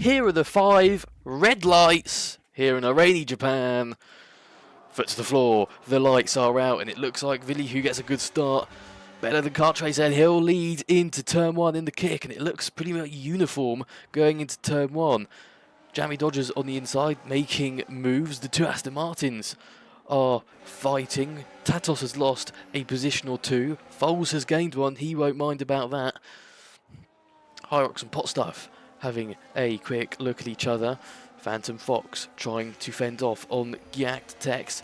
Here are the 5 red lights here in a rainy Japan. Foot to the floor, the lights are out, and it looks like Vili, who gets a good start, better than Kartre said. He'll lead into turn 1 in the kick, and it looks pretty much uniform going into turn 1. Jammy Dodgers on the inside making moves. The 2 Aston Martins are fighting. Tatos has lost a position or 2. Foles has gained 1. He won't mind about that. Hyrox and Potstuff having a quick look at each other. Phantom Fox trying to fend off on Gyact Tex.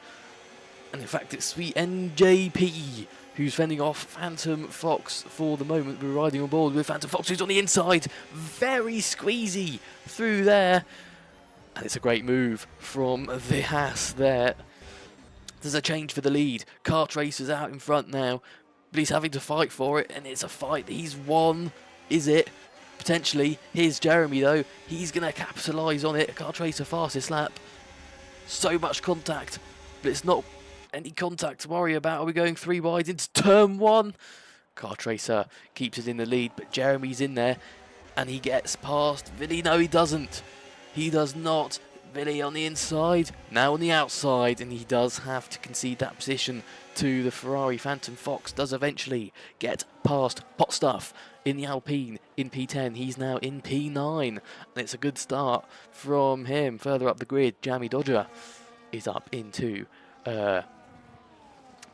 And in fact, it's Sweet NJP who's fending off Phantom Fox for the moment. We're riding on board with Phantom Fox, who's on the inside. Very squeezy through there. And it's a great move from the Haas there. There's a change for the lead. Kart Racer's out in front now, but he's having to fight for it, and it's a fight he's won. Is it? Potentially. Here's Jeremy though. He's going to capitalise on it. Kart Racer fastest lap. So much contact, but it's not any contact to worry about. Are we going 3 wide into turn 1? Kart Racer keeps it in the lead, but Jeremy's in there, and he gets past Vili. No, he doesn't. He does not. Vili on the inside, now on the outside, and he does have to concede that position to the Ferrari. Phantom Fox does eventually get past Potstuff in the Alpine in P10. He's now in P9, and it's a good start from him. Further up the grid, Jammy Dodger is up into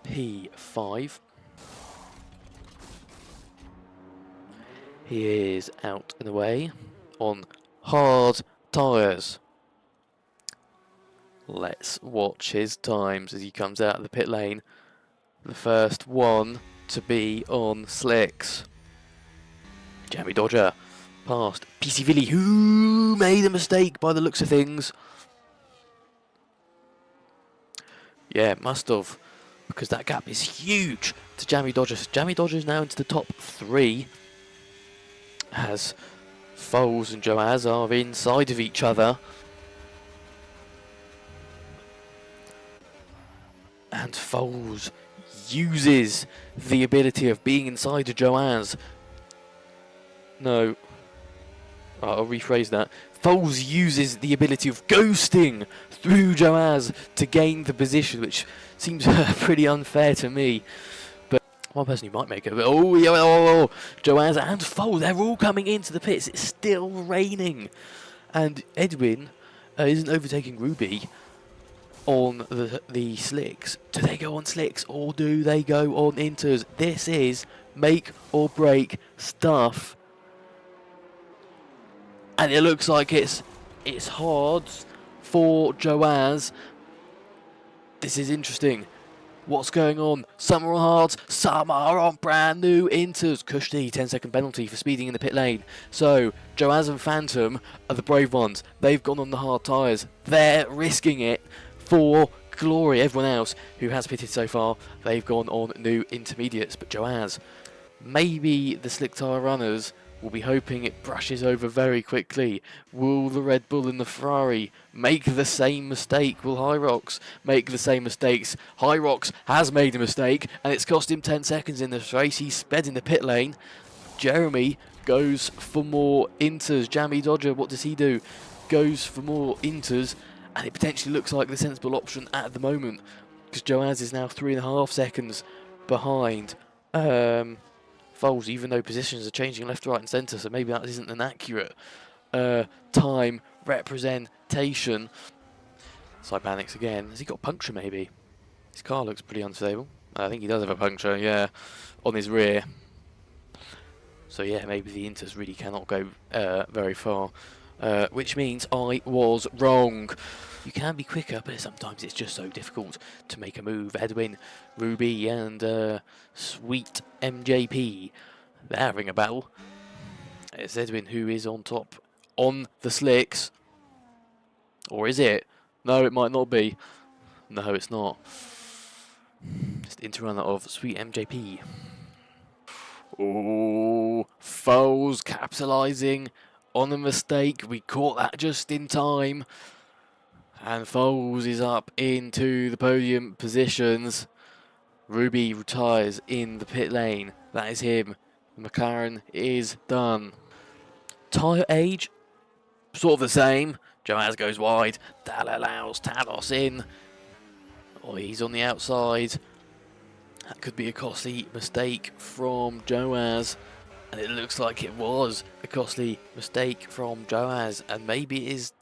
P5. He is out and away on hard tyres. Let's watch his times as he comes out of the pit lane. The first one to be on slicks. Jammy Dodger past PC Vili, who made a mistake by the looks of things. Yeah, must have, because that gap is huge to Jammy Dodger. So Jammy Dodger is now into the top 3 as Foles and Joaz are inside of each other. And Foles uses the ability of being inside of Joaz. No. I'll rephrase that. Foles uses the ability of ghosting through Joaz to gain the position, which seems pretty unfair to me. But one person who might make it. Oh, yeah, Joaz and Foles, they're all coming into the pits. It's still raining. And Edwin isn't overtaking Ruby on the slicks. Do they go on slicks or do they go on inters? This is make or break stuff, and it looks like it's hard for Joaz. This is interesting. What's going on? Some are on hards, some are on brand new inters. Kushti, 10-second penalty for speeding in the pit lane. So Joaz and Phantom are the brave ones. They've gone on the hard tyres. They're risking it for glory. Everyone else who has pitted so far, they've gone on new intermediates. But Joaz, maybe the slick tyre runners will be hoping it brushes over very quickly. Will the Red Bull and the Ferrari make the same mistake? Will Hyrox make the same mistakes? Hyrox has made a mistake, and it's cost him 10 seconds in this race. He's sped in the pit lane. Jeremy goes for more inters. Jammy Dodger, what does he do? Goes for more inters, and it potentially looks like the sensible option at the moment, because Joaz is now 3.5 seconds behind Foles, even though positions are changing left, right and centre, so maybe that isn't an accurate time representation. Side panics again. Has he got a puncture maybe? His car looks pretty unstable. I think he does have a puncture, yeah, on his rear. So yeah, maybe the inters really cannot go very far. Which means I was wrong. You can be quicker, but sometimes it's just so difficult to make a move. Edwin, Ruby, and Sweet MJP. They're having a battle. It's Edwin who is on top on the slicks. Or is it? No, it might not be. No, it's not. It's the interrunner of Sweet MJP. Oh, Foles capitalising on a mistake. We caught that just in time. And Foles is up into the podium positions. Ruby retires in the pit lane. That is him. The McLaren is done. Tyre age sort of the same. Joaz goes wide. That allows Talos in. Oh, he's on the outside. That could be a costly mistake from Joaz. And it looks like it was a costly mistake from Joaz. And maybe it is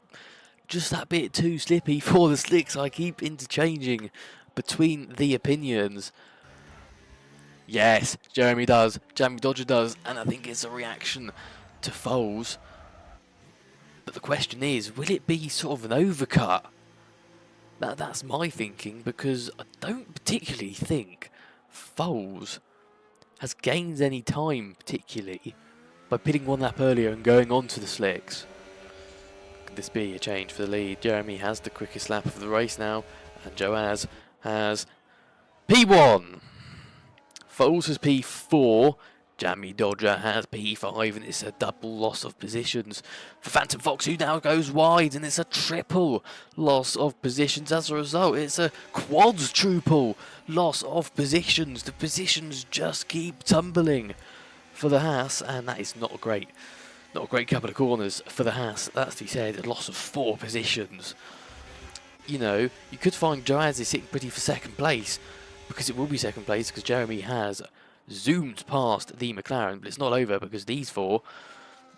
just that bit too slippy for the slicks. I keep interchanging between the opinions. Yes, Jeremy does. Jeremy Dodger does. And I think it's a reaction to Foles. But the question is, will it be sort of an overcut? That's my thinking, because I don't particularly think Foles has gained any time, particularly, by pitting one lap earlier and going on to the slicks. Could this be a change for the lead? Jeremy has the quickest lap of the race now, and Joaz has P1. Foles has P4. Jamie Dodger has P5, and it's a double loss of positions for Phantom Fox, who now goes wide, and it's a triple loss of positions as a result. It's a quadruple loss of positions. The positions just keep tumbling for the Haas, and that is not a great couple of corners for the Haas. That's to be said, a loss of 4 positions. You know, you could find Joaz is sitting pretty for second place, because it will be second place, because Jeremy has zoomed past the McLaren, but it's not over because these 4...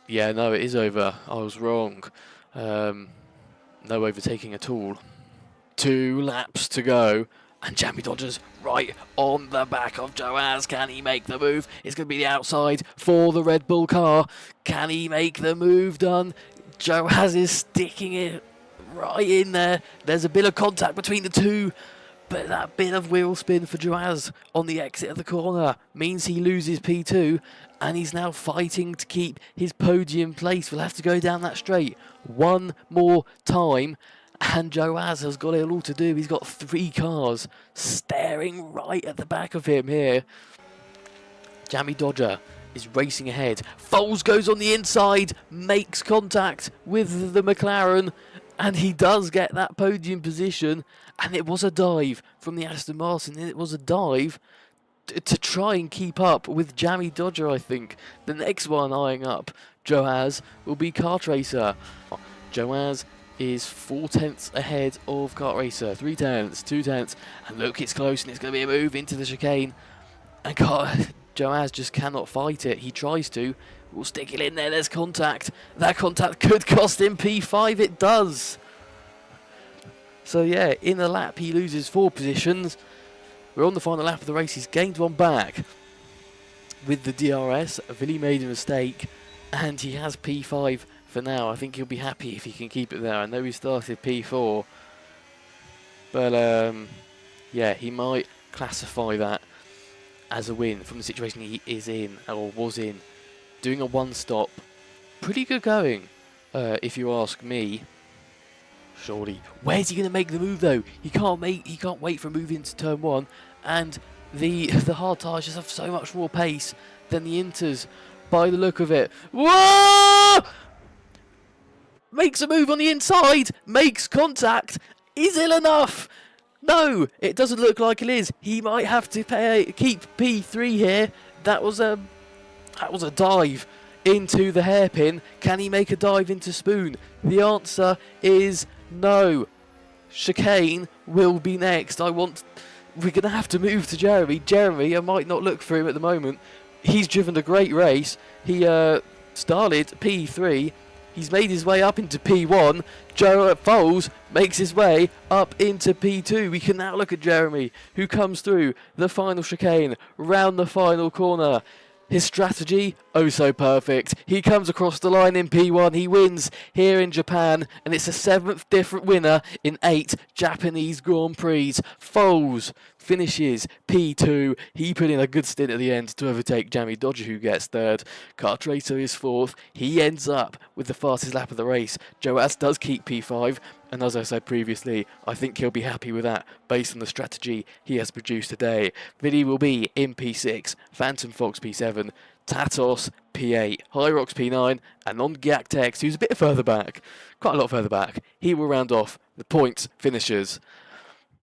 Yeah, no, it is over. I was wrong. No overtaking at all. 2 laps to go, and Jamie Dodger's right on the back of Joaz. Can he make the move? It's going to be the outside for the Red Bull car. Can he make the move done? Joaz is sticking it right in there. There's a bit of contact between the two. But that bit of wheel spin for Joaz on the exit of the corner means he loses P2, and he's now fighting to keep his podium place. We'll have to go down that straight one more time, and Joaz has got it all to do. He's got 3 cars staring right at the back of him here. Jamie Dodger is racing ahead. Foles goes on the inside, makes contact with the McLaren, and he does get that podium position. And it was a dive from the Aston Martin. It was a dive to try and keep up with Jamie Dodger, I think. The next one eyeing up Joaz will be Kart Racer. Joaz is 4 tenths ahead of Kart Racer. 3 tenths, 2 tenths. And look, it's close, and it's going to be a move into the chicane. And Joaz just cannot fight it. He tries to. We'll stick it in there. There's contact. That contact could cost him P5. It does. So yeah, in the lap he loses 4 positions. We're on the final lap of the race. He's gained 1 back with the DRS. Vili made a mistake, and he has P5 for now. I think he'll be happy if he can keep it there. I know he started P4, but yeah, he might classify that as a win from the situation he is in, or was in. Doing a 1-stop, pretty good going, if you ask me. Surely, where's he going to make the move though? He can't wait for a move into turn 1, and the hard tyres just have so much more pace than the Inters by the look of it. Whoa! Makes a move on the inside, makes contact. Is it enough? No, it doesn't look like it is. He might have to keep P3 here. That was a dive into the hairpin. Can he make a dive into Spoon? The answer is no. Chicane will be next. We're going to have to move to Jeremy. Jeremy, I might not look for him at the moment. He's driven a great race. He started P3. He's made his way up into P1. Joe Foles makes his way up into P2. We can now look at Jeremy, who comes through the final chicane, round the final corner. His strategy, oh so perfect. He comes across the line in P1. He wins here in Japan, and it's the 7th different winner in 8 Japanese Grand Prix. Foles finishes P2. He put in a good stint at the end to overtake Jamie Dodger, who gets 3rd. Kart Racer is 4th. He ends up with the fastest lap of the race. Joaz does keep P5. And as I said previously, I think he'll be happy with that based on the strategy he has produced today. Vili will be in P6, Phantom Fox P7, Tatos P8, Hyrox P9, and Non-Giactex, who's a bit further back, quite a lot further back. He will round off the points finishers.